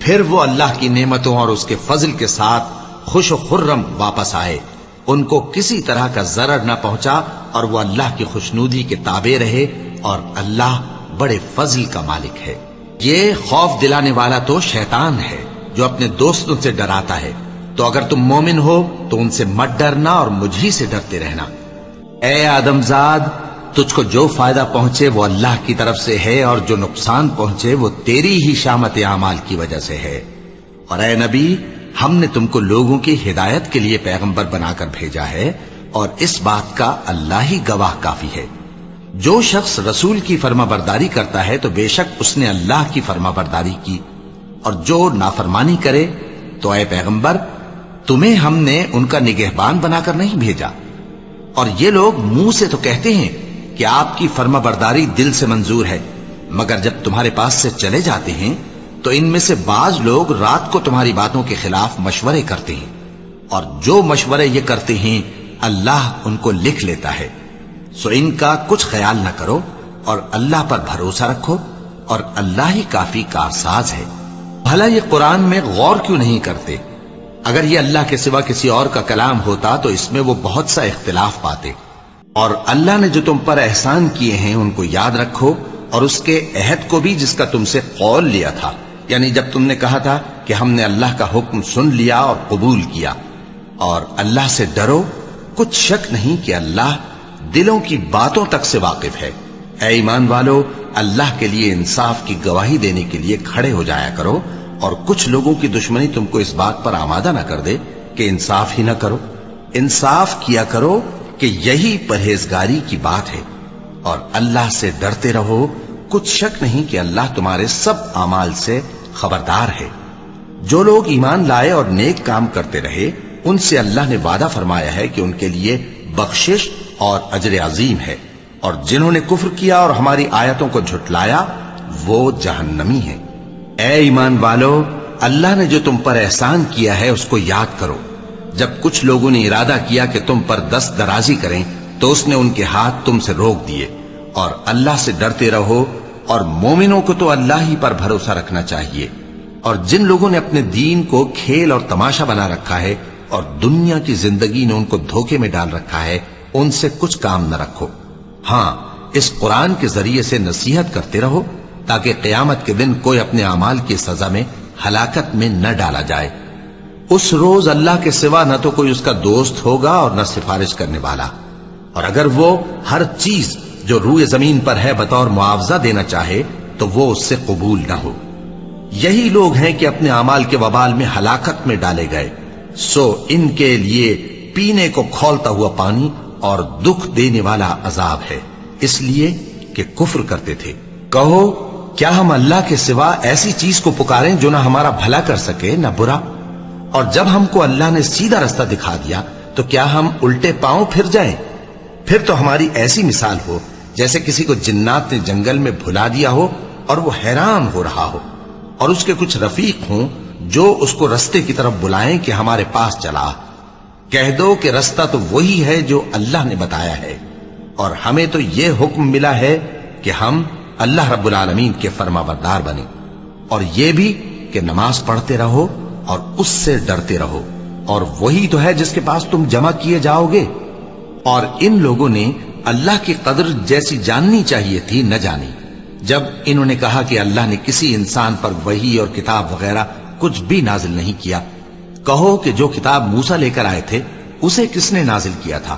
پھر وہ اللہ کی نعمتوں اور اس کے فضل کے ساتھ خوش و خرم واپس آئے، ان کو کسی طرح کا ضرر نہ پہنچا اور وہ اللہ کی خوشنودی کے تابع رہے، اور اللہ بڑے فضل کا مالک ہے۔ یہ خوف دلانے والا تو شیطان ہے جو اپنے دوستوں سے ڈراتا ہے، تو اگر تم مومن ہو تو ان سے مت ڈرنا اور مجھ ہی سے ڈرتے رہنا۔ اے آدم زاد، تجھ کو جو فائدہ پہنچے وہ اللہ کی طرف سے ہے، اور جو نقصان پہنچے وہ تیری ہی شامت اعمال کی وجہ سے ہے۔ اور اے نبی، ہم نے تم کو لوگوں کی ہدایت کے لیے پیغمبر بنا کر بھیجا ہے، اور اس بات کا اللہ ہی گواہ کافی ہے۔ جو شخص رسول کی فرما برداری کرتا ہے تو بے شک اس نے اللہ کی فرما برداری کی، اور جو نافرمانی کرے تو اے پیغمبر تمہیں ہم نے ان کا نگہبان بنا کر نہیں بھیجا۔ اور یہ لوگ منہ سے تو کہتے ہیں کہ آپ کی فرما برداری دل سے منظور ہے، مگر جب تمہارے پاس سے چلے جاتے ہیں تو ان میں سے بعض لوگ رات کو تمہاری باتوں کے خلاف مشورے کرتے ہیں، اور جو مشورے یہ کرتے ہیں اللہ ان کو لکھ لیتا ہے۔ سو ان کا کچھ خیال نہ کرو اور اللہ پر بھروسہ رکھو، اور اللہ ہی کافی کارساز ہے۔ بھلا یہ قرآن میں غور کیوں نہیں کرتے؟ اگر یہ اللہ کے سوا کسی اور کا کلام ہوتا تو اس میں وہ بہت سا اختلاف پاتے۔ اور اللہ نے جو تم پر احسان کیے ہیں ان کو یاد رکھو، اور اس کے عہد کو بھی جس کا تم سے قول لیا تھا، یعنی جب تم نے کہا تھا کہ ہم نے اللہ کا حکم سن لیا اور قبول کیا۔ اور اللہ سے ڈرو، کچھ شک نہیں کہ اللہ دلوں کی باتوں تک سے واقف ہے۔ اے ایمان والو، اللہ کے لیے انصاف کی گواہی دینے کے لیے کھڑے ہو جایا کرو، اور کچھ لوگوں کی دشمنی تم کو اس بات پر آمادہ نہ کر دے کہ انصاف ہی نہ کرو۔ انصاف کیا کرو کہ یہی پرہیزگاری کی بات ہے، اور اللہ سے ڈرتے رہو، کچھ شک نہیں کہ اللہ تمہارے سب اعمال سے خبردار ہے۔ جو لوگ ایمان لائے اور نیک کام کرتے رہے ان سے اللہ نے وعدہ فرمایا ہے کہ ان کے لیے بخشش اور اجر عظیم ہے، اور جنہوں نے کفر کیا اور ہماری آیتوں کو جھٹلایا وہ جہنمی ہیں۔ اے ایمان والو، اللہ نے جو تم پر احسان کیا ہے اس کو یاد کرو۔ جب کچھ لوگوں نے ارادہ کیا کہ تم پر دست درازی کریں تو اس نے ان کے ہاتھ تم سے روک دیے، اور اللہ سے ڈرتے رہو، اور مومنوں کو تو اللہ ہی پر بھروسہ رکھنا چاہیے۔ اور جن لوگوں نے اپنے دین کو کھیل اور تماشا بنا رکھا ہے اور دنیا کی زندگی نے ان کو دھوکے میں ڈال رکھا ہے، ان سے کچھ کام نہ رکھو۔ ہاں، اس قرآن کے ذریعے سے نصیحت کرتے رہو تاکہ قیامت کے دن کوئی اپنے اعمال کی سزا میں ہلاکت میں نہ ڈالا جائے۔ اس روز اللہ کے سوا نہ تو کوئی اس کا دوست ہوگا اور نہ سفارش کرنے والا، اور اگر وہ ہر چیز جو روئے زمین پر ہے بطور معاوضہ دینا چاہے تو وہ اس سے قبول نہ ہو۔ یہی لوگ ہیں کہ اپنے اعمال کے وبال میں ہلاکت میں ڈالے گئے، سو ان کے لیے پینے کو کھولتا ہوا پانی اور دکھ دینے والا عذاب ہے، اس لیے کہ کفر کرتے تھے۔ کہو، کیا ہم اللہ کے سوا ایسی چیز کو پکاریں جو نہ ہمارا بھلا کر سکے نہ برا؟ اور جب ہم کو اللہ نے سیدھا رستہ دکھا دیا تو کیا ہم الٹے پاؤں پھر جائیں؟ پھر تو ہماری ایسی مثال ہو جیسے کسی کو جنات نے جنگل میں بھلا دیا ہو اور وہ حیران ہو رہا ہو، اور اس کے کچھ رفیق ہوں جو اس کو رستے کی طرف بلائیں کہ ہمارے پاس چلا۔ کہہ دو کہ رستہ تو وہی ہے جو اللہ نے بتایا ہے، اور ہمیں تو یہ حکم ملا ہے کہ ہم اللہ رب العالمین کے فرما بردار بنیں، اور یہ بھی کہ نماز پڑھتے رہو اور اس سے ڈرتے رہو، اور وہی تو ہے جس کے پاس تم جمع کیے جاؤ گے۔ اور ان لوگوں نے اللہ کی قدر جیسی جاننی چاہیے تھی نہ جانی، جب انہوں نے کہا کہ اللہ نے کسی انسان پر وحی اور کتاب وغیرہ کچھ بھی نازل نہیں کیا۔ کہو کہ جو کتاب موسیٰ لے کر آئے تھے اسے کس نے نازل کیا تھا؟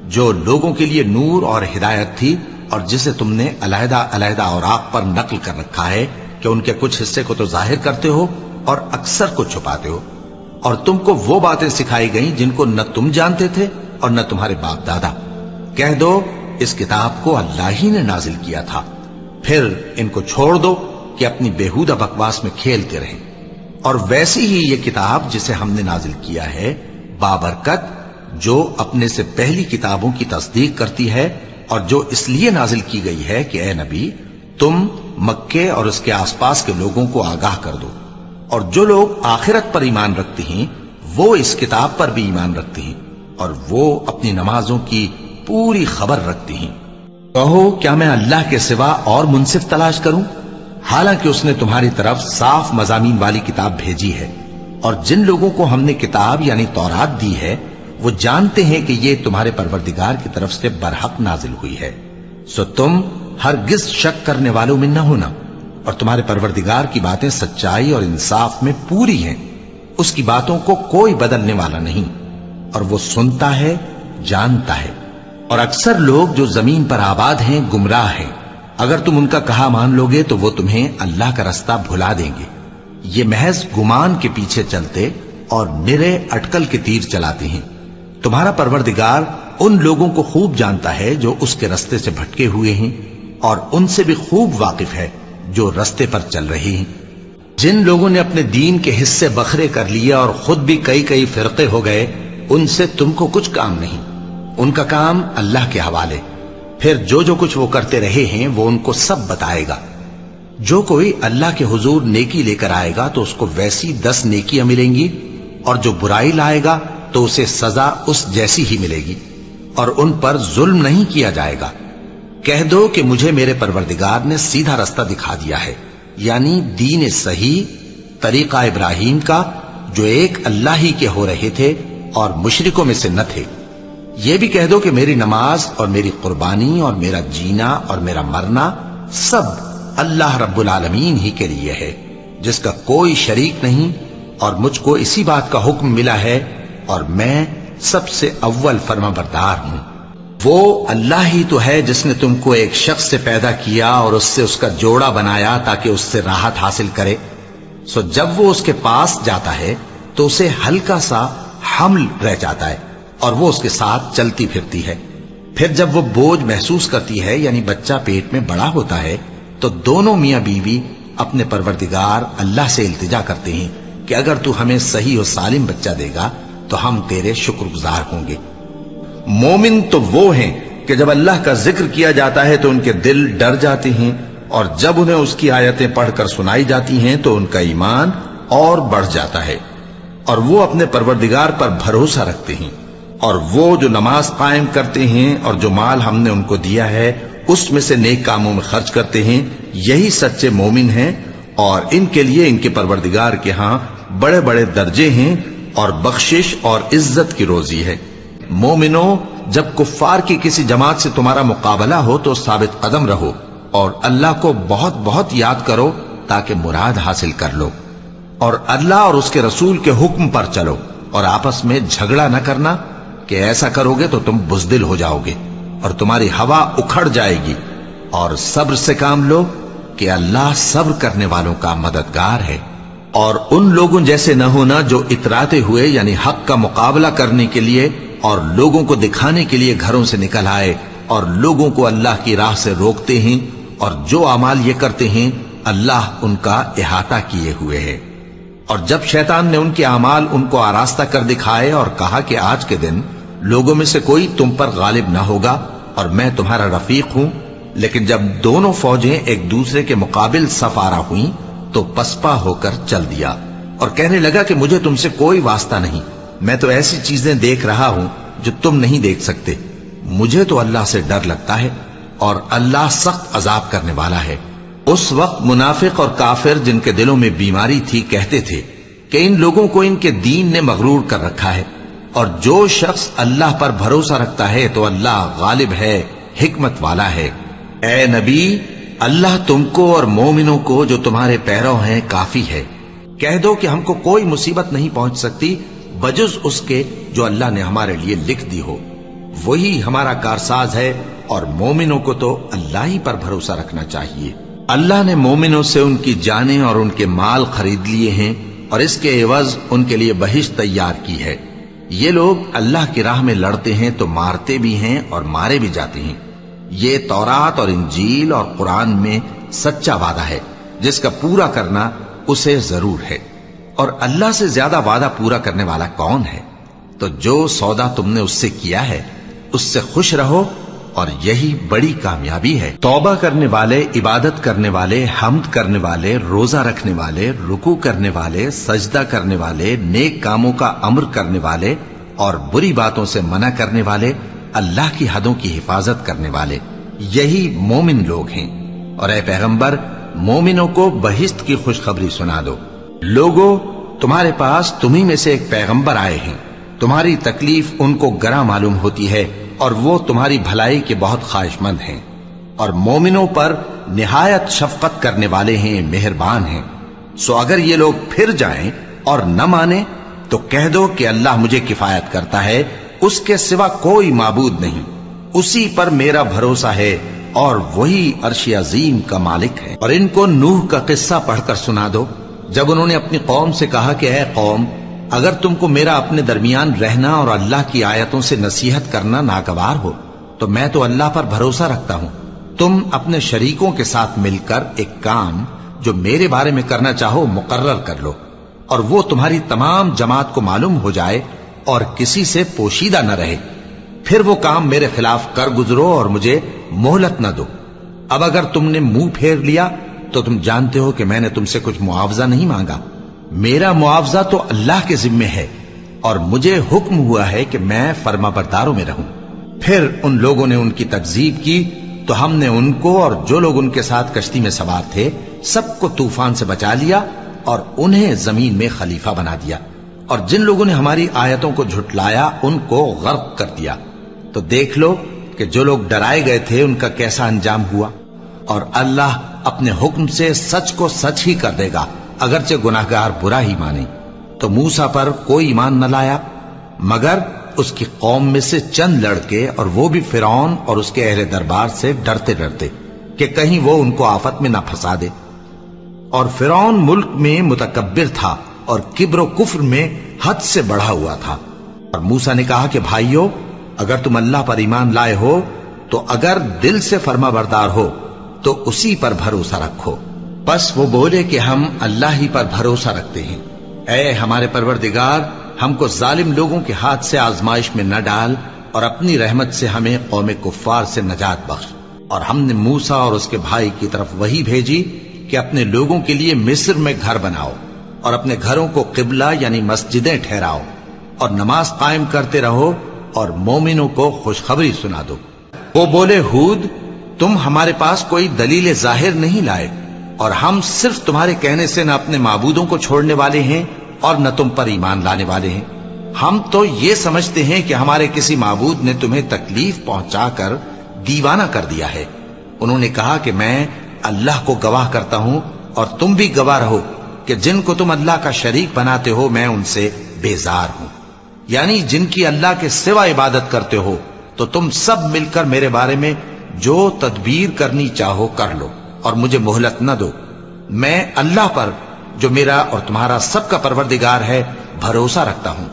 جو لوگوں کے لیے نور اور ہدایت تھی، اور جسے تم نے علیحدہ علیحدہ اوراق پر نقل کر رکھا ہے کہ ان کے کچھ حصے کو تو ظاہر کرتے ہو اور اکثر کو چھپاتے ہو۔ اور تم کو وہ باتیں سکھائی گئیں جن کو نہ تم جانتے تھے اور نہ تمہارے باپ دادا۔ کہہ دو اس کتاب کو اللہ ہی نے نازل کیا تھا، پھر ان کو چھوڑ دو کہ اپنی بیہودہ بکواس میں کھیلتے رہیں۔ اور ویسی ہی یہ کتاب جسے ہم نے نازل کیا ہے بابرکت، جو اپنے سے پہلی کتابوں کی تصدیق کرتی ہے، اور جو اس لیے نازل کی گئی ہے کہ اے نبی تم مکے اور اس کے آس پاس کے لوگوں کو آگاہ کر دو، اور جو لوگ آخرت پر ایمان رکھتے ہیں وہ اس کتاب پر بھی ایمان رکھتے ہیں، اور وہ اپنی نمازوں کی پوری خبر رکھتے ہیں۔ کہو، کیا میں اللہ کے سوا اور منصف تلاش کروں؟ حالانکہ اس نے تمہاری طرف صاف مضامین والی کتاب بھیجی ہے، اور جن لوگوں کو ہم نے کتاب یعنی تورات دی ہے وہ جانتے ہیں کہ یہ تمہارے پروردگار کی طرف سے برحق نازل ہوئی ہے، سو تم ہرگز شک کرنے والوں میں نہ ہونا، اور تمہارے پروردگار کی باتیں سچائی اور انصاف میں پوری ہیں، اس کی باتوں کو کوئی بدلنے والا نہیں، اور وہ سنتا ہے، جانتا ہے۔ اور اکثر لوگ جو زمین پر آباد ہیں گمراہ ہیں، اگر تم ان کا کہا مان لوگے تو وہ تمہیں اللہ کا رستہ بھلا دیں گے، یہ محض گمان کے پیچھے چلتے اور نرے اٹکل کے تیر چلاتے ہیں۔ تمہارا پروردگار ان لوگوں کو خوب جانتا ہے جو اس کے رستے سے بھٹکے ہوئے ہیں، اور ان سے بھی خوب واقف ہے جو رستے پر چل رہے ہیں۔ جن لوگوں نے اپنے دین کے حصے بکھرے کر لیے اور خود بھی کئی فرقے ہو گئے، ان سے تم کو کچھ کام نہیں، ان کا کام اللہ کے حوالے، پھر جو کچھ وہ کرتے رہے ہیں وہ ان کو سب بتائے گا۔ جو کوئی اللہ کے حضور نیکی لے کر آئے گا تو اس کو ویسی 10 نیکیاں ملیں گی، اور جو برائی لائے گا تو اسے سزا اس جیسی ہی ملے گی، اور ان پر ظلم نہیں کیا جائے گا۔ کہہ دو کہ مجھے میرے پروردگار نے سیدھا رستہ دکھا دیا ہے، یعنی دین صحیح، طریقہ ابراہیم کا، جو ایک اللہ ہی کے ہو رہے تھے اور مشرکوں میں سے نہ تھے۔ یہ بھی کہہ دو کہ میری نماز اور میری قربانی اور میرا جینا اور میرا مرنا سب اللہ رب العالمین ہی کے لیے ہے، جس کا کوئی شریک نہیں، اور مجھ کو اسی بات کا حکم ملا ہے، اور میں سب سے اول فرما بردار ہوں۔ وہ اللہ ہی تو ہے جس نے تم کو ایک شخص سے پیدا کیا اور اس سے اس کا جوڑا بنایا تاکہ اس سے راحت حاصل کرے، سو جب وہ اس کے پاس جاتا ہے تو اسے ہلکا سا حمل رہ جاتا ہے اور وہ اس کے ساتھ چلتی پھرتی ہے۔ پھر جب وہ بوجھ محسوس کرتی ہے یعنی بچہ پیٹ میں بڑا ہوتا ہے تو دونوں میاں بیوی اپنے پروردگار اللہ سے التجا کرتے ہیں کہ اگر تو ہمیں صحیح و سالم بچہ دے گا تو ہم تیرے شکر گزار ہوں گے۔ مومن تو وہ ہیں کہ جب اللہ کا ذکر کیا جاتا ہے تو ان کے دل ڈر جاتے ہیں، اور جب انہیں اس کی آیتیں پڑھ کر سنائی جاتی ہیں تو ان کا ایمان اور بڑھ جاتا ہے، اور وہ اپنے پروردگار پر بھروسہ رکھتے ہیں، اور وہ جو نماز قائم کرتے ہیں اور جو مال ہم نے ان کو دیا ہے اس میں سے نیک کاموں میں خرچ کرتے ہیں، یہی سچے مومن ہیں، اور ان کے لیے ان کے پروردگار کے ہاں بڑے بڑے درجے ہیں اور بخشش اور عزت کی روزی ہے۔ مومنو، جب کفار کی کسی جماعت سے تمہارا مقابلہ ہو تو ثابت قدم رہو اور اللہ کو بہت بہت یاد کرو تاکہ مراد حاصل کر لو، اور اللہ اور اس کے رسول کے حکم پر چلو، اور آپس میں جھگڑا نہ کرنا کہ ایسا کرو گے تو تم بزدل ہو جاؤ گے اور تمہاری ہوا اکھڑ جائے گی، اور صبر سے کام لو کہ اللہ صبر کرنے والوں کا مددگار ہے۔ اور ان لوگوں جیسے نہ ہونا جو اتراتے ہوئے یعنی حق کا مقابلہ کرنے کے لیے اور لوگوں کو دکھانے کے لیے گھروں سے نکل آئے اور لوگوں کو اللہ کی راہ سے روکتے ہیں، اور جو اعمال یہ کرتے ہیں اللہ ان کا احاطہ کیے ہوئے ہے۔ اور جب شیطان نے ان کے اعمال ان کو آراستہ کر دکھائے اور کہا کہ آج کے دن لوگوں میں سے کوئی تم پر غالب نہ ہوگا اور میں تمہارا رفیق ہوں، لیکن جب دونوں فوجیں ایک دوسرے کے مقابل صف آرا ہوئیں تو پسپا ہو کر چل دیا اور کہنے لگا کہ مجھے تم سے کوئی واسطہ نہیں، میں تو ایسی چیزیں دیکھ رہا ہوں جو تم نہیں دیکھ سکتے۔ مجھے تو اللہ سے ڈر لگتا ہے اور اللہ سخت عذاب کرنے والا ہے۔ اس وقت منافق اور کافر جن کے دلوں میں بیماری تھی کہتے تھے کہ ان لوگوں کو ان کے دین نے مغرور کر رکھا ہے، اور جو شخص اللہ پر بھروسہ رکھتا ہے تو اللہ غالب ہے، حکمت والا ہے۔ اے نبی، اللہ تم کو اور مومنوں کو جو تمہارے پیرو ہیں کافی ہے۔ کہہ دو کہ ہم کو کوئی مصیبت نہیں پہنچ سکتی بجز اس کے جو اللہ نے ہمارے لیے لکھ دی ہو، وہی ہمارا کارساز ہے، اور مومنوں کو تو اللہ ہی پر بھروسہ رکھنا چاہیے۔ اللہ نے مومنوں سے ان کی جانیں اور ان کے مال خرید لیے ہیں، اور اس کے عوض ان کے لیے بہشت تیار کی ہے۔ یہ لوگ اللہ کی راہ میں لڑتے ہیں تو مارتے بھی ہیں اور مارے بھی جاتے ہیں۔ یہ تورات اور انجیل اور قرآن میں سچا وعدہ ہے جس کا پورا کرنا اسے ضرور ہے، اور اللہ سے زیادہ وعدہ پورا کرنے والا کون ہے؟ تو جو سودا تم نے اس سے کیا ہے اس سے خوش رہو، اور یہی بڑی کامیابی ہے۔ توبہ کرنے والے، عبادت کرنے والے، حمد کرنے والے، روزہ رکھنے والے، رکوع کرنے والے، سجدہ کرنے والے، نیک کاموں کا امر کرنے والے اور بری باتوں سے منع کرنے والے، اللہ کی حدوں کی حفاظت کرنے والے، یہی مومن لوگ ہیں۔ اور اے پیغمبر، مومنوں کو بہشت کی خوشخبری سنا دو۔ لوگو، تمہارے پاس تمہیں میں سے ایک پیغمبر آئے ہیں، تمہاری تکلیف ان کو گراں معلوم ہوتی ہے اور وہ تمہاری بھلائی کے بہت خواہش مند ہیں، اور مومنوں پر نہایت شفقت کرنے والے ہیں، مہربان ہیں۔ سو اگر یہ لوگ پھر جائیں اور نہ مانیں تو کہہ دو کہ اللہ مجھے کفایت کرتا ہے، اس کے سوا کوئی معبود نہیں، اسی پر میرا بھروسہ ہے اور وہی عرش عظیم کا مالک ہے۔ اور ان کو نوح کا قصہ پڑھ کر سنا دو، جب انہوں نے اپنی قوم سے کہا کہ اے قوم، اگر تم کو میرا اپنے درمیان رہنا اور اللہ کی آیتوں سے نصیحت کرنا ناگوار ہو تو میں تو اللہ پر بھروسہ رکھتا ہوں، تم اپنے شریکوں کے ساتھ مل کر ایک کام جو میرے بارے میں کرنا چاہو مقرر کر لو، اور وہ تمہاری تمام جماعت کو معلوم ہو جائے اور کسی سے پوشیدہ نہ رہے، پھر وہ کام میرے خلاف کر گزرو اور مجھے مہلت نہ دو۔ اب اگر تم نے منہ پھیر لیا تو تم جانتے ہو کہ میں نے تم سے کچھ معاوضہ نہیں مانگا، میرا معاوضہ تو اللہ کے ذمے ہے، اور مجھے حکم ہوا ہے کہ میں فرما برداروں میں رہوں۔ پھر ان لوگوں نے ان کی تکذیب کی تو ہم نے ان کو اور جو لوگ ان کے ساتھ کشتی میں سوار تھے سب کو طوفان سے بچا لیا اور انہیں زمین میں خلیفہ بنا دیا، اور جن لوگوں نے ہماری آیتوں کو جھٹلایا ان کو غرق کر دیا۔ تو دیکھ لو کہ جو لوگ ڈرائے گئے تھے ان کا کیسا انجام ہوا، اور اللہ اپنے حکم سے سچ کو سچ ہی کر دے گا، اگرچہ گناہگار برا ہی مانے۔ تو موسیٰ پر کوئی ایمان نہ لایا مگر اس کی قوم میں سے چند لڑکے، اور وہ بھی فرعون اور اس کے اہل دربار سے ڈرتے ڈرتے کہ کہیں وہ ان کو آفت میں نہ پھنسا دے۔ اور فرعون ملک میں متکبر تھا اور کبر و کفر میں حد سے بڑھا ہوا تھا۔ اور موسیٰ نے کہا کہ بھائیو، اگر تم اللہ پر ایمان لائے ہو تو اگر دل سے فرما بردار ہو تو اسی پر بھروسہ رکھو۔ بس وہ بولے کہ ہم اللہ ہی پر بھروسہ رکھتے ہیں۔ اے ہمارے پروردگار، ہم کو ظالم لوگوں کے ہاتھ سے آزمائش میں نہ ڈال، اور اپنی رحمت سے ہمیں قوم کفار سے نجات بخش۔ اور ہم نے موسیٰ اور اس کے بھائی کی طرف وحی بھیجی کہ اپنے لوگوں کے لیے مصر میں گھر بناؤ، اور اپنے گھروں کو قبلہ یعنی مسجدیں ٹھہراؤ، اور نماز قائم کرتے رہو، اور مومنوں کو خوشخبری سنا دو۔ وہ بولے ہود، تم ہمارے پاس کوئی دلیل ظاہر نہیں لائے، اور ہم صرف تمہارے کہنے سے نہ اپنے معبودوں کو چھوڑنے والے ہیں اور نہ تم پر ایمان لانے والے ہیں۔ ہم تو یہ سمجھتے ہیں کہ ہمارے کسی معبود نے تمہیں تکلیف پہنچا کر دیوانہ کر دیا ہے۔ انہوں نے کہا کہ میں اللہ کو گواہ کرتا ہوں اور تم بھی گواہ رہو کہ جن کو تم اللہ کا شریک بناتے ہو میں ان سے بیزار ہوں، یعنی جن کی اللہ کے سوا عبادت کرتے ہو، تو تم سب مل کر میرے بارے میں جو تدبیر کرنی چاہو کر لو اور مجھے مہلت نہ دو۔ میں اللہ پر جو میرا اور تمہارا سب کا پروردگار ہے بھروسہ رکھتا ہوں۔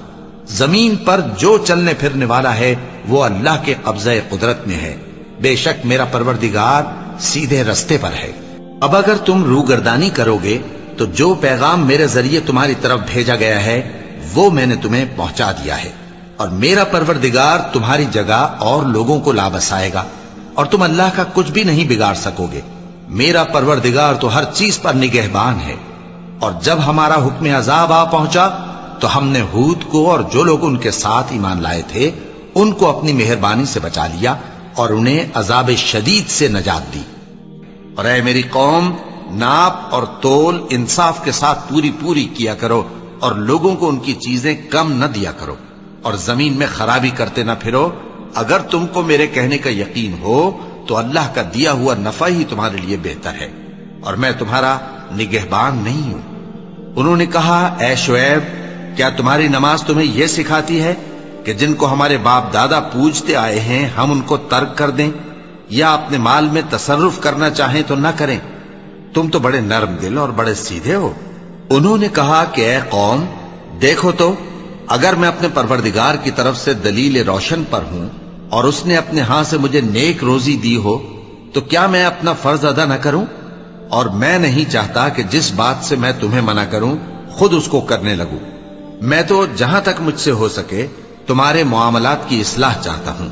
زمین پر جو چلنے پھرنے والا ہے وہ اللہ کے قبضہ قدرت میں ہے، بے شک میرا پروردگار سیدھے رستے پر ہے۔ اب اگر تم روگردانی کرو گے تو جو پیغام میرے ذریعے تمہاری طرف بھیجا گیا ہے وہ میں نے تمہیں پہنچا دیا ہے، اور میرا پروردگار تمہاری جگہ اور لوگوں کو لا بسائے گا، اور تم اللہ کا کچھ بھی نہیں بگاڑ سکو گے۔ میرا پروردگار تو ہر چیز پر نگہبان ہے۔ اور جب ہمارا حکم عذاب آ پہنچا تو ہم نے ہود کو اور جو لوگ ان کے ساتھ ایمان لائے تھے ان کو اپنی مہربانی سے بچا لیا اور انہیں عذاب شدید سے نجات دی۔ اور اے میری قوم، ناپ اور تول انصاف کے ساتھ پوری پوری کیا کرو، اور لوگوں کو ان کی چیزیں کم نہ دیا کرو، اور زمین میں خرابی کرتے نہ پھرو۔ اگر تم کو میرے کہنے کا یقین ہو تو اللہ کا دیا ہوا نفع ہی تمہارے لیے بہتر ہے، اور میں تمہارا نگہبان نہیں ہوں۔ انہوں نے کہا اے شعیب، کیا تمہاری نماز تمہیں یہ سکھاتی ہے کہ جن کو ہمارے باپ دادا پوجتے آئے ہیں ہم ان کو ترک کر دیں، یا اپنے مال میں تصرف کرنا چاہیں تو نہ کریں؟ تم تو بڑے نرم دل اور بڑے سیدھے ہو۔ انہوں نے کہا کہ اے قوم، دیکھو تو اگر میں اپنے پروردگار کی طرف سے دلیل روشن پر ہوں اور اس نے اپنے ہاں سے مجھے نیک روزی دی ہو تو کیا میں اپنا فرض ادا نہ کروں؟ اور میں نہیں چاہتا کہ جس بات سے میں تمہیں منع کروں خود اس کو کرنے لگوں۔ میں تو جہاں تک مجھ سے ہو سکے تمہارے معاملات کی اصلاح چاہتا ہوں،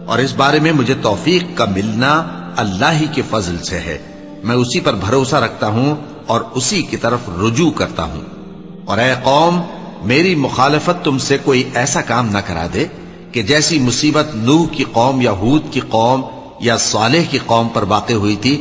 اور اس بارے میں مجھے توفیق کا ملنا اللہ ہی کے فضل سے ہے۔ میں اسی پر بھروسہ رکھتا ہوں اور اسی کی طرف رجوع کرتا ہوں۔ اور اے قوم، میری مخالفت تم سے کوئی ایسا کام نہ کرا دے کہ جیسی مصیبت نوح کی قوم یا ہود کی قوم یا صالح کی قوم پر واقع ہوئی تھی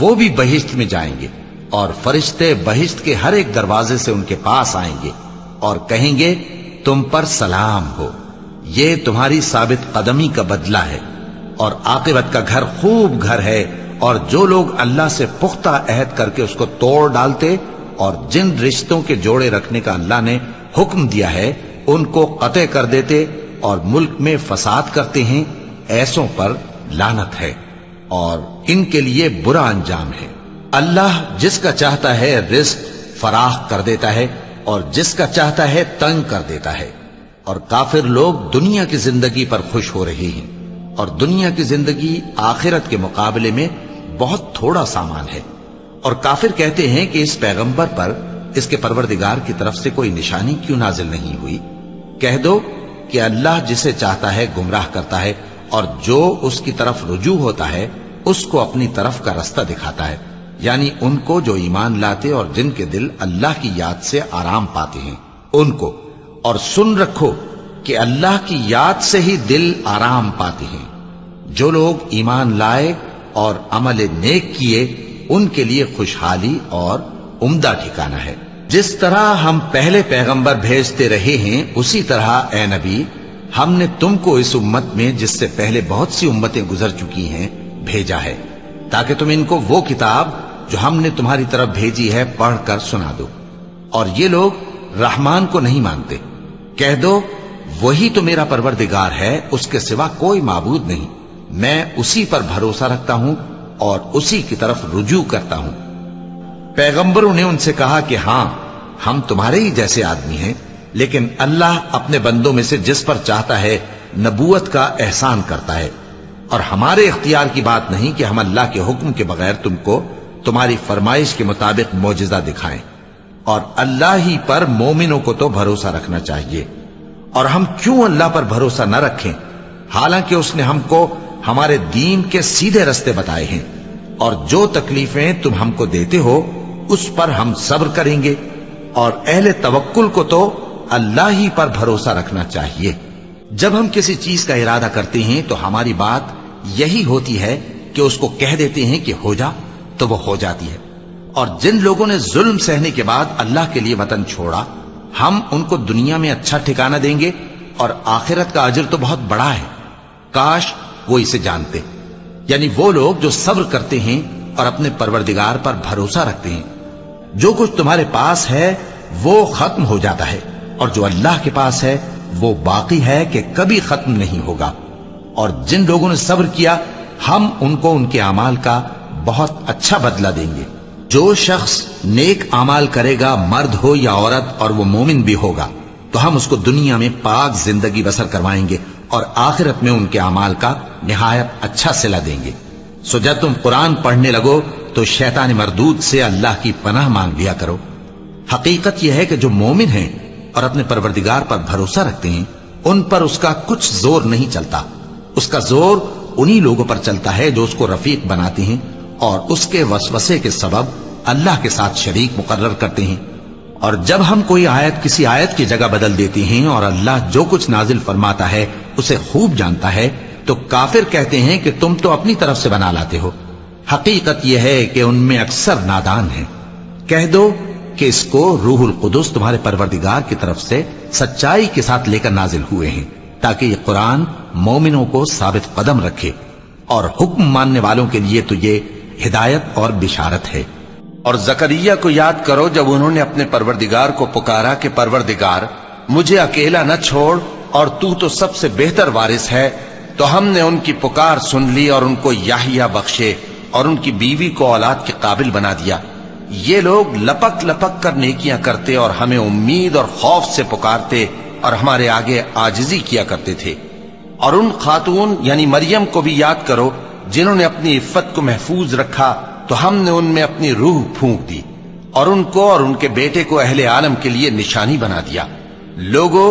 وہ بھی بہشت میں جائیں گے، اور فرشتے بہشت کے ہر ایک دروازے سے ان کے پاس آئیں گے اور کہیں گے تم پر سلام ہو، یہ تمہاری ثابت قدمی کا بدلہ ہے، اور عاقبت کا گھر خوب گھر ہے۔ اور جو لوگ اللہ سے پختہ عہد کر کے اس کو توڑ ڈالتے اور جن رشتوں کے جوڑے رکھنے کا اللہ نے حکم دیا ہے ان کو قطع کر دیتے اور ملک میں فساد کرتے ہیں، ایسوں پر لعنت ہے اور ان کے لیے برا انجام ہے۔ اللہ جس کا چاہتا ہے رزق فراخ کر دیتا ہے اور جس کا چاہتا ہے تنگ کر دیتا ہے، اور کافر لوگ دنیا کی زندگی پر خوش ہو رہے ہیں، اور دنیا کی زندگی آخرت کے مقابلے میں بہت تھوڑا سامان ہے۔ اور کافر کہتے ہیں کہ اس پیغمبر پر اس کے پروردگار کی طرف سے کوئی نشانی کیوں نازل نہیں ہوئی؟ کہہ دو کہ اللہ جسے چاہتا ہے گمراہ کرتا ہے، اور جو اس کی طرف رجوع ہوتا ہے اس کو اپنی طرف کا رستہ دکھاتا ہے، یعنی ان کو جو ایمان لاتے اور جن کے دل اللہ کی یاد سے آرام پاتے ہیں ان کو۔ اور سن رکھو کہ اللہ کی یاد سے ہی دل آرام پاتے ہیں۔ جو لوگ ایمان لائے اور عمل نیک کیے ان کے لیے خوشحالی اور عمدہ ٹھکانہ ہے۔ جس طرح ہم پہلے پیغمبر بھیجتے رہے ہیں اسی طرح اے نبی ہم نے تم کو اس امت میں جس سے پہلے بہت سی امتیں گزر چکی ہیں بھیجا ہے، تاکہ تم ان کو وہ کتاب جو ہم نے تمہاری طرف بھیجی ہے پڑھ کر سنا دو۔ اور یہ لوگ رحمان کو نہیں مانتے۔ کہہ دو وہی تو میرا پروردگار ہے، اس کے سوا کوئی معبود نہیں، میں اسی پر بھروسہ رکھتا ہوں اور اسی کی طرف رجوع کرتا ہوں۔ پیغمبروں نے ان سے کہا کہ ہاں ہم تمہارے ہی جیسے آدمی ہیں، لیکن اللہ اپنے بندوں میں سے جس پر چاہتا ہے نبوت کا احسان کرتا ہے، اور ہمارے اختیار کی بات نہیں کہ ہم اللہ کے حکم کے بغیر تم کو تمہاری فرمائش کے مطابق معجزہ دکھائیں، اور اللہ ہی پر مومنوں کو تو بھروسہ رکھنا چاہیے۔ اور ہم کیوں اللہ پر بھروسہ نہ رکھیں حالانکہ اس نے ہم کو ہمارے دین کے سیدھے رستے بتائے ہیں، اور جو تکلیفیں تم ہم کو دیتے ہو اس پر ہم صبر کریں گے، اور اہل توکل کو تو اللہ ہی پر بھروسہ رکھنا چاہیے۔ جب ہم کسی چیز کا ارادہ کرتے ہیں تو ہماری بات یہی ہوتی ہے کہ اس کو کہہ دیتے ہیں کہ ہو جا تو وہ ہو جاتی ہے۔ اور جن لوگوں نے ظلم سہنے کے بعد اللہ کے لیے وطن چھوڑا ہم ان کو دنیا میں اچھا ٹھکانہ دیں گے، اور آخرت کا اجر تو بہت بڑا ہے، کاش وہ اسے جانتے۔ یعنی وہ لوگ جو صبر کرتے ہیں اور اپنے پروردگار پر بھروسہ رکھتے ہیں، جو کچھ تمہارے پاس ہے وہ ختم ہو جاتا ہے، اور جو اللہ کے پاس ہے وہ باقی ہے کہ کبھی ختم نہیں ہوگا۔ اور جن لوگوں نے صبر کیا ہم ان کو ان کے اعمال کا بہت اچھا بدلہ دیں گے۔ جو شخص نیک اعمال کرے گا مرد ہو یا عورت اور وہ مومن بھی ہوگا تو ہم اس کو دنیا میں پاک زندگی بسر کروائیں گے اور آخرت میں ان کے اعمال کا نہایت اچھا صلہ دیں گے۔ سو جب تم قرآن پڑھنے لگو تو شیطان مردود سے اللہ کی پناہ مانگ لیا کرو۔ حقیقت یہ ہے کہ جو مومن ہیں اور اپنے پروردگار پر بھروسہ رکھتے ہیں ان پر اس کا کچھ زور نہیں چلتا، اس کا زور انہی لوگوں پر چلتا ہے جو اس کو رفیق بناتے ہیں اور اس کے وسوسے کے سبب اللہ کے ساتھ شریک مقرر کرتے ہیں۔ اور جب ہم کوئی آیت کسی آیت کی جگہ بدل دیتے ہیں اور اللہ جو کچھ نازل فرماتا ہے اسے خوب جانتا ہے تو کافر کہتے ہیں کہ تم تو اپنی طرف سے بنا لاتے ہو۔ حقیقت یہ ہے کہ ان میں اکثر نادان ہیں۔ کہہ دو کہ اس کو روح القدس تمہارے پروردگار کی طرف سے سچائی کے ساتھ لے کر نازل ہوئے ہیں تاکہ یہ قرآن مومنوں کو ثابت قدم رکھے، اور حکم ماننے والوں کے لیے تو یہ ہدایت اور بشارت ہے۔ اور زکریا کو یاد کرو جب انہوں نے اپنے پروردگار کو پکارا کہ پروردگار مجھے اکیلا نہ چھوڑ اور تو سب سے بہتر وارث ہے، تو ہم نے ان کی پکار سن لی اور ان کو یحییٰ بخشے اور ان کی بیوی کو اولاد کے قابل بنا دیا۔ یہ لوگ لپک لپک کر نیکیاں کرتے اور ہمیں امید اور خوف سے پکارتے اور ہمارے آگے عاجزی کیا کرتے تھے۔ اور ان خاتون یعنی مریم کو بھی یاد کرو جنہوں نے اپنی عفت کو محفوظ رکھا تو ہم نے ان میں اپنی روح پھونک دی اور ان کو اور ان کے بیٹے کو اہل عالم کے لیے نشانی بنا دیا۔ لوگو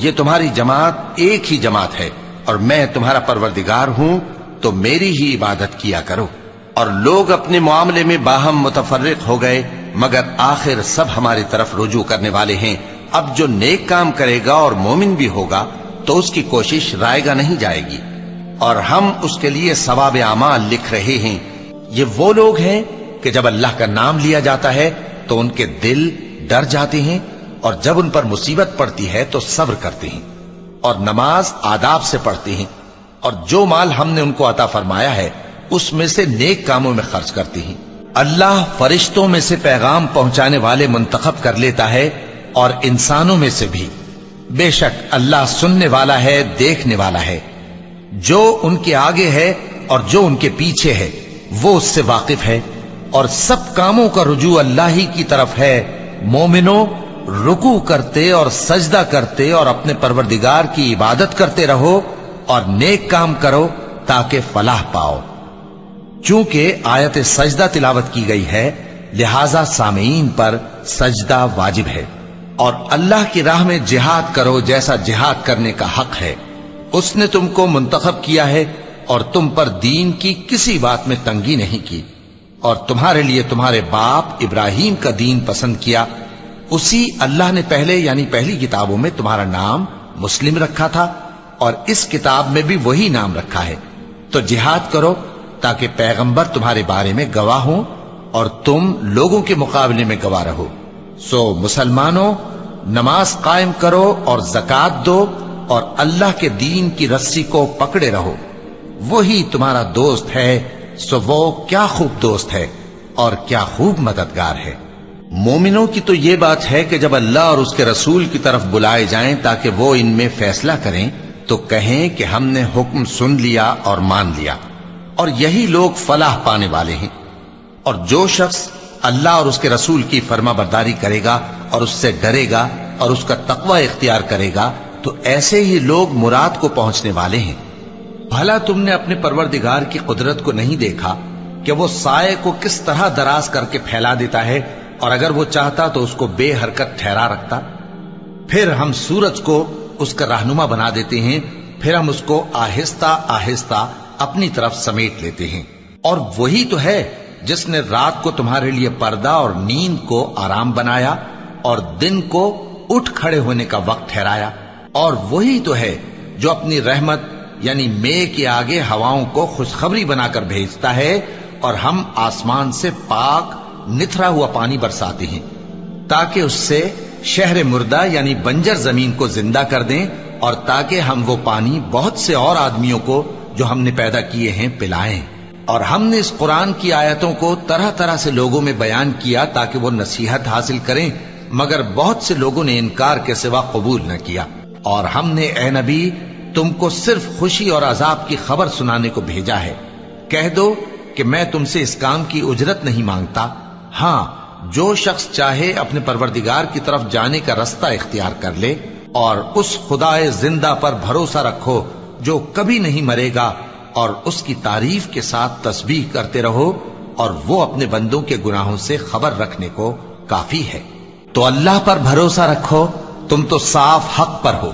یہ تمہاری جماعت ایک ہی جماعت ہے اور میں تمہارا پروردگار ہوں تو میری ہی عبادت کیا کرو۔ اور لوگ اپنے معاملے میں باہم متفرق ہو گئے مگر آخر سب ہماری طرف رجوع کرنے والے ہیں۔ اب جو نیک کام کرے گا اور مومن بھی ہوگا تو اس کی کوشش رائے گا نہیں جائے گی، اور ہم اس کے لیے ثواب اعمال لکھ رہے ہیں۔ یہ وہ لوگ ہیں کہ جب اللہ کا نام لیا جاتا ہے تو ان کے دل ڈر جاتے ہیں، اور جب ان پر مصیبت پڑتی ہے تو صبر کرتے ہیں، اور نماز آداب سے پڑھتے ہیں، اور جو مال ہم نے ان کو عطا فرمایا ہے اس میں سے نیک کاموں میں خرچ کرتے ہیں۔ اللہ فرشتوں میں سے پیغام پہنچانے والے منتخب کر لیتا ہے اور انسانوں میں سے بھی۔ بے شک اللہ سننے والا ہے، دیکھنے والا ہے۔ جو ان کے آگے ہے اور جو ان کے پیچھے ہے وہ اس سے واقف ہے، اور سب کاموں کا رجوع اللہ ہی کی طرف ہے۔ مومنوں، رکوع کرتے اور سجدہ کرتے اور اپنے پروردگار کی عبادت کرتے رہو اور نیک کام کرو تاکہ فلاح پاؤ۔ چونکہ آیت سجدہ تلاوت کی گئی ہے لہذا سامعین پر سجدہ واجب ہے، اور اللہ کی راہ میں جہاد کرو جیسا جہاد کرنے کا حق ہے۔ اس نے تم کو منتخب کیا ہے اور تم پر دین کی کسی بات میں تنگی نہیں کی، اور تمہارے لیے تمہارے باپ ابراہیم کا دین پسند کیا۔ اسی اللہ نے پہلے یعنی پہلی کتابوں میں تمہارا نام مسلم رکھا تھا، اور اس کتاب میں بھی وہی نام رکھا ہے۔ تو جہاد کرو تاکہ پیغمبر تمہارے بارے میں گواہ ہوں اور تم لوگوں کے مقابلے میں گواہ رہو۔ سو مسلمانوں، نماز قائم کرو اور زکات دو اور اللہ کے دین کی رسی کو پکڑے رہو، وہی تمہارا دوست ہے۔ سو وہ کیا خوب دوست ہے اور کیا خوب مددگار ہے۔ مومنوں کی تو یہ بات ہے کہ جب اللہ اور اس کے رسول کی طرف بلائے جائیں تاکہ وہ ان میں فیصلہ کریں تو کہیں کہ ہم نے حکم سن لیا اور مان لیا، اور یہی لوگ فلاح پانے والے ہیں۔ اور جو شخص اللہ اور اس کے رسول کی فرما برداری کرے گا اور اس سے ڈرے گا اور اس کا تقوی اختیار کرے گا تو ایسے ہی لوگ مراد کو پہنچنے والے ہیں۔ بھلا تم نے اپنے پروردگار کی قدرت کو نہیں دیکھا کہ وہ سائے کو کس طرح دراز کر کے پھیلا دیتا ہے، اور اگر وہ چاہتا تو اس کو بے حرکت ٹھہرا رکھتا؟ پھر ہم سورج کو اس کا رہنما بنا دیتے ہیں، پھر ہم اس کو آہستہ آہستہ اپنی طرف سمیٹ لیتے ہیں۔ اور وہی تو ہے جس نے رات کو تمہارے لیے پردہ اور نیند کو آرام بنایا اور دن کو اٹھ کھڑے ہونے کا وقت ٹھہرایا، اور وہی تو ہے جو اپنی رحمت یعنی مے کے آگے ہواؤں کو خوشخبری بنا کر بھیجتا ہے، اور ہم آسمان سے پاک نتھرا ہوا پانی برساتے ہیں تاکہ اس سے شہر مردہ یعنی بنجر زمین کو زندہ کر دیں، اور تاکہ ہم وہ پانی بہت سے اور آدمیوں کو جو ہم نے پیدا کیے ہیں پلائیں۔ اور ہم نے اس قرآن کی آیتوں کو طرح طرح سے لوگوں میں بیان کیا تاکہ وہ نصیحت حاصل کریں، مگر بہت سے لوگوں نے انکار کے سوا قبول نہ کیا۔ اور ہم نے اے نبی تم کو صرف خوشی اور عذاب کی خبر سنانے کو بھیجا ہے۔ کہہ دو کہ میں تم سے اس کام کی اجرت نہیں مانگتا، ہاں جو شخص چاہے اپنے پروردگار کی طرف جانے کا رستہ اختیار کر لے، اور اس خدائے زندہ پر بھروسہ رکھو جو کبھی نہیں مرے گا، اور اس کی تعریف کے ساتھ تسبیح کرتے رہو، اور وہ اپنے بندوں کے گناہوں سے خبر رکھنے کو کافی ہے۔ تو اللہ پر بھروسہ رکھو، تم تو صاف حق پر ہو۔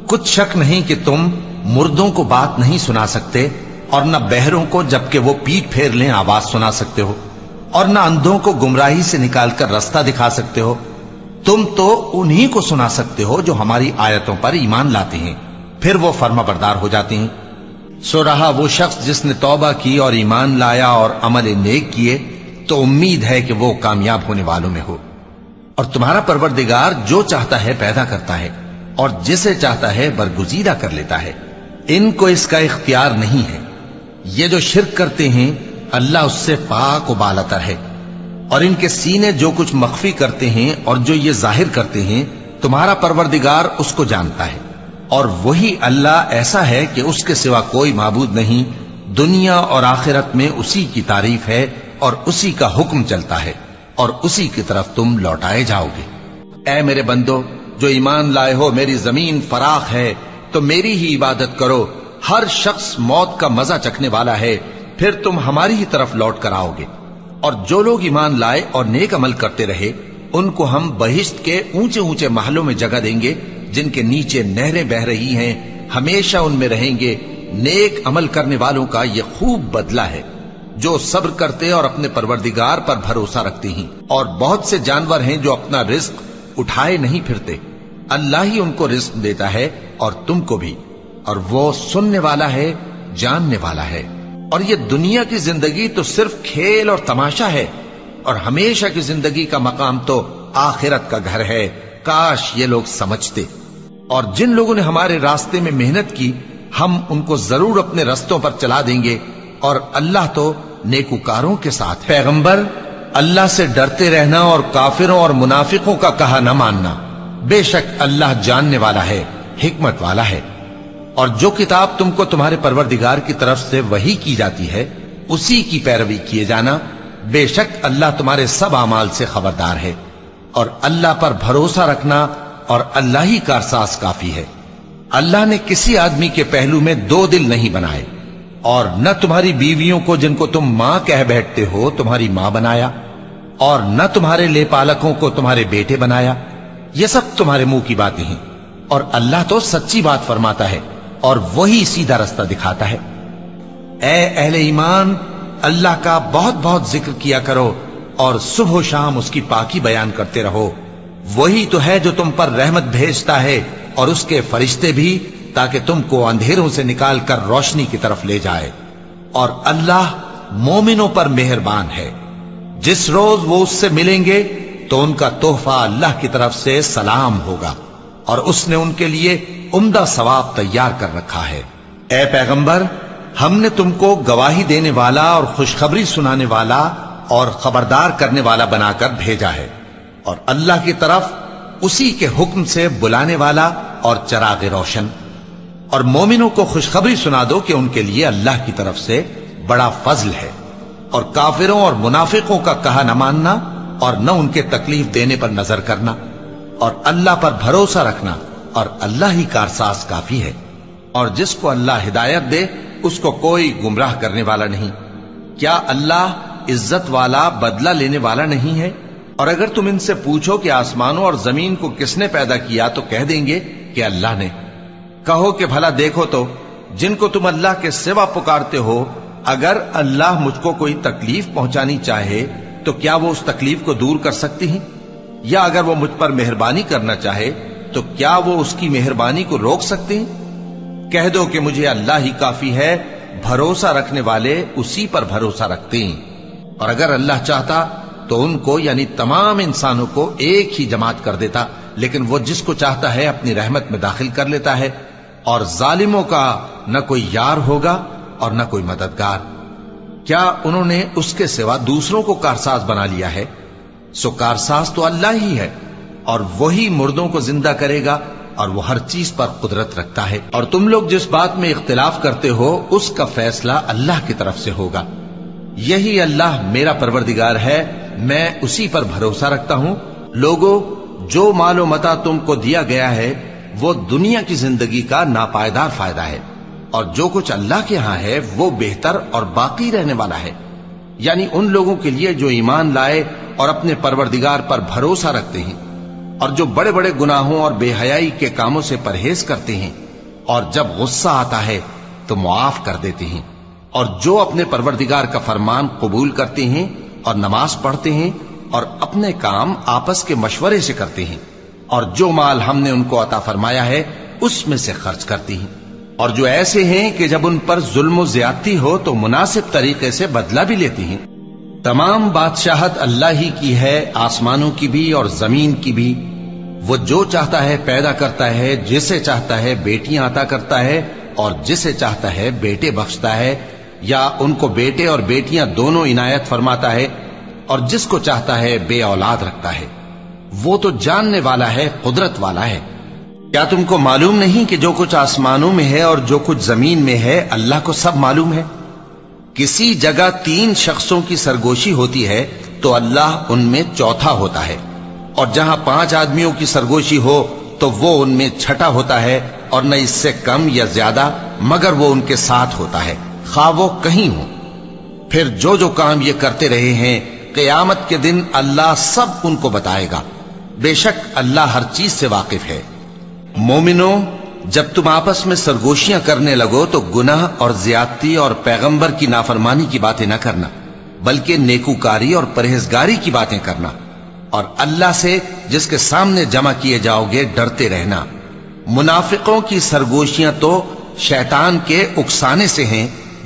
کچھ شک نہیں کہ تم مردوں کو بات نہیں سنا سکتے، اور نہ بہروں کو جبکہ وہ پیٹ پھیر لیں آواز سنا سکتے ہو، اور نہ اندھوں کو گمراہی سے نکال کر رستہ دکھا سکتے ہو۔ تم تو انہی کو سنا سکتے ہو جو ہماری آیتوں پر ایمان لاتے ہیں، پھر وہ فرما بردار ہو جاتے ہیں۔ سو رہا وہ شخص جس نے توبہ کی اور ایمان لایا اور عمل نیک کیے تو امید ہے کہ وہ کامیاب ہونے والوں میں ہو۔ اور تمہارا پروردگار جو چاہتا ہے پیدا کرتا ہے، اور جسے چاہتا ہے برگزیدہ کر لیتا ہے، ان کو اس کا اختیار نہیں ہے۔ یہ جو شرک کرتے ہیں اللہ اس سے پاک و بالاتر ہے، اور ان کے سینے جو کچھ مخفی کرتے ہیں اور جو یہ ظاہر کرتے ہیں تمہارا پروردگار اس کو جانتا ہے۔ اور وہی اللہ ایسا ہے کہ اس کے سوا کوئی معبود نہیں، دنیا اور آخرت میں اسی کی تعریف ہے اور اسی کا حکم چلتا ہے، اور اسی کی طرف تم لوٹائے جاؤ گے۔ اے میرے بندو جو ایمان لائے ہو، میری زمین فراخ ہے تو میری ہی عبادت کرو۔ ہر شخص موت کا مزہ چکھنے والا ہے، پھر تم ہماری ہی طرف لوٹ کر آؤ گے۔ اور جو لوگ ایمان لائے اور نیک عمل کرتے رہے ان کو ہم بہشت کے اونچے اونچے محلوں میں جگہ دیں گے جن کے نیچے نہریں بہ رہی ہیں، ہمیشہ ان میں رہیں گے۔ نیک عمل کرنے والوں کا یہ خوب بدلہ ہے جو صبر کرتے اور اپنے پروردگار پر بھروسہ رکھتے ہیں۔ اور بہت سے جانور ہیں جو اپنا رزق اٹھائے نہیں پھرتے، اللہ ہی ان کو رزق دیتا ہے اور تم کو بھی، اور وہ سننے والا ہے، جاننے والا ہے۔ اور یہ دنیا کی زندگی تو صرف کھیل اور تماشا ہے، اور ہمیشہ کی زندگی کا مقام تو آخرت کا گھر ہے۔ کاش یہ لوگ سمجھتے۔ اور جن لوگوں نے ہمارے راستے میں محنت کی ہم ان کو ضرور اپنے رستوں پر چلا دیں گے، اور اللہ تو نیکوکاروں کے ساتھ ہے۔ پیغمبر، اللہ سے ڈرتے رہنا اور کافروں اور منافقوں کا کہا نہ ماننا۔ بے شک اللہ جاننے والا ہے، حکمت والا ہے۔ اور جو کتاب تم کو تمہارے پروردگار کی طرف سے وحی کی جاتی ہے اسی کی پیروی کیے جانا، بے شک اللہ تمہارے سب اعمال سے خبردار ہے۔ اور اللہ پر بھروسہ رکھنا اور اللہ ہی کارساز کافی ہے۔ اللہ نے کسی آدمی کے پہلو میں دو دل نہیں بنائے، اور نہ تمہاری بیویوں کو جن کو تم ماں کہہ بیٹھتے ہو تمہاری ماں بنایا، اور نہ تمہارے لے پالکوں کو تمہارے بیٹے بنایا۔ یہ سب تمہارے منہ کی باتیں ہیں، اور اللہ تو سچی بات فرماتا ہے اور وہی سیدھا رستہ دکھاتا ہے۔ اے اہل ایمان، اللہ کا بہت بہت ذکر کیا کرو اور صبح و شام اس کی پاکی بیان کرتے رہو۔ وہی تو ہے جو تم پر رحمت بھیجتا ہے اور اس کے فرشتے بھی، تاکہ تم کو اندھیروں سے نکال کر روشنی کی طرف لے جائے۔ اور اللہ مومنوں پر مہربان ہے۔ جس روز وہ اس سے ملیں گے تو ان کا تحفہ اللہ کی طرف سے سلام ہوگا، اور اس نے ان کے لیے عمدہ ثواب تیار کر رکھا ہے۔ اے پیغمبر، ہم نے تم کو گواہی دینے والا اور خوشخبری سنانے والا اور خبردار کرنے والا بنا کر بھیجا ہے، اور اللہ کی طرف اسی کے حکم سے بلانے والا اور چراغ روشن۔ اور مومنوں کو خوشخبری سنا دو کہ ان کے لیے اللہ کی طرف سے بڑا فضل ہے، اور کافروں اور منافقوں کا کہا نہ ماننا اور نہ ان کے تکلیف دینے پر نظر کرنا، اور اللہ پر بھروسہ رکھنا، اور اللہ ہی کارساز کافی ہے۔ اور جس کو اللہ ہدایت دے اس کو کوئی گمراہ کرنے والا نہیں۔ کیا اللہ عزت والا بدلہ لینے والا نہیں ہے؟ اور اگر تم ان سے پوچھو کہ آسمانوں اور زمین کو کس نے پیدا کیا تو کہہ دیں گے کہ اللہ نے۔ کہو کہ بھلا دیکھو تو جن کو تم اللہ کے سوا پکارتے ہو، اگر اللہ مجھ کو کوئی تکلیف پہنچانی چاہے تو کیا وہ اس تکلیف کو دور کر سکتی ہیں؟ یا اگر وہ مجھ پر مہربانی کرنا چاہے تو کیا وہ اس کی مہربانی کو روک سکتے ہیں؟ کہہ دو کہ مجھے اللہ ہی کافی ہے، بھروسہ رکھنے والے اسی پر بھروسہ رکھتے ہیں۔ اور اگر اللہ چاہتا تو ان کو یعنی تمام انسانوں کو ایک ہی جماعت کر دیتا، لیکن وہ جس کو چاہتا ہے اپنی رحمت میں داخل کر لیتا ہے، اور ظالموں کا نہ کوئی یار ہوگا اور نہ کوئی مددگار۔ کیا انہوں نے اس کے سوا دوسروں کو کارساز بنا لیا ہے؟ سو کارساز تو اللہ ہی ہے، اور وہی مردوں کو زندہ کرے گا، اور وہ ہر چیز پر قدرت رکھتا ہے۔ اور تم لوگ جس بات میں اختلاف کرتے ہو اس کا فیصلہ اللہ کی طرف سے ہوگا۔ یہی اللہ میرا پروردگار ہے، میں اسی پر بھروسہ رکھتا ہوں۔ لوگوں، جو مال و متاع تم کو دیا گیا ہے وہ دنیا کی زندگی کا ناپائیدار فائدہ ہے، اور جو کچھ اللہ کے ہاں ہے وہ بہتر اور باقی رہنے والا ہے، یعنی ان لوگوں کے لیے جو ایمان لائے اور اپنے پروردگار پر بھروسہ رکھتے ہیں، اور جو بڑے بڑے گناہوں اور بے حیائی کے کاموں سے پرہیز کرتے ہیں، اور جب غصہ آتا ہے تو معاف کر دیتے ہیں، اور جو اپنے پروردگار کا فرمان قبول کرتے ہیں اور نماز پڑھتے ہیں اور اپنے کام آپس کے مشورے سے کرتے ہیں، اور جو مال ہم نے ان کو عطا فرمایا ہے اس میں سے خرچ کرتے ہیں، اور جو ایسے ہیں کہ جب ان پر ظلم و زیادتی ہو تو مناسب طریقے سے بدلہ بھی لیتے ہیں۔ تمام بادشاہت اللہ ہی کی ہے، آسمانوں کی بھی اور زمین کی بھی۔ وہ جو چاہتا ہے پیدا کرتا ہے، جسے چاہتا ہے بیٹیاں عطا کرتا ہے اور جسے چاہتا ہے بیٹے بخشتا ہے، یا ان کو بیٹے اور بیٹیاں دونوں عنایت فرماتا ہے، اور جس کو چاہتا ہے بے اولاد رکھتا ہے۔ وہ تو جاننے والا ہے، قدرت والا ہے۔ کیا تم کو معلوم نہیں کہ جو کچھ آسمانوں میں ہے اور جو کچھ زمین میں ہے اللہ کو سب معلوم ہے؟ کسی جگہ 3 شخصوں کی سرگوشی ہوتی ہے تو اللہ ان میں چوتھا ہوتا ہے، اور جہاں 5 آدمیوں کی سرگوشی ہو تو وہ ان میں چھٹا ہوتا ہے، اور نہ اس سے کم یا زیادہ مگر وہ ان کے ساتھ ہوتا ہے، خواہ وہ کہیں ہو۔ پھر جو جو کام یہ کرتے رہے ہیں قیامت کے دن اللہ سب ان کو بتائے گا۔ بے شک اللہ ہر چیز سے واقف ہے۔ مومنوں، جب تم آپس میں سرگوشیاں کرنے لگو تو گناہ اور زیادتی اور پیغمبر کی نافرمانی کی باتیں نہ کرنا، بلکہ نیکوکاری اور پرہیزگاری کی باتیں کرنا، اور اللہ سے جس کے سامنے جمع کیے جاؤ گے ڈرتے رہنا۔ منافقوں کی سرگوشیاں تو شیطان کے اکسانے سے ہیں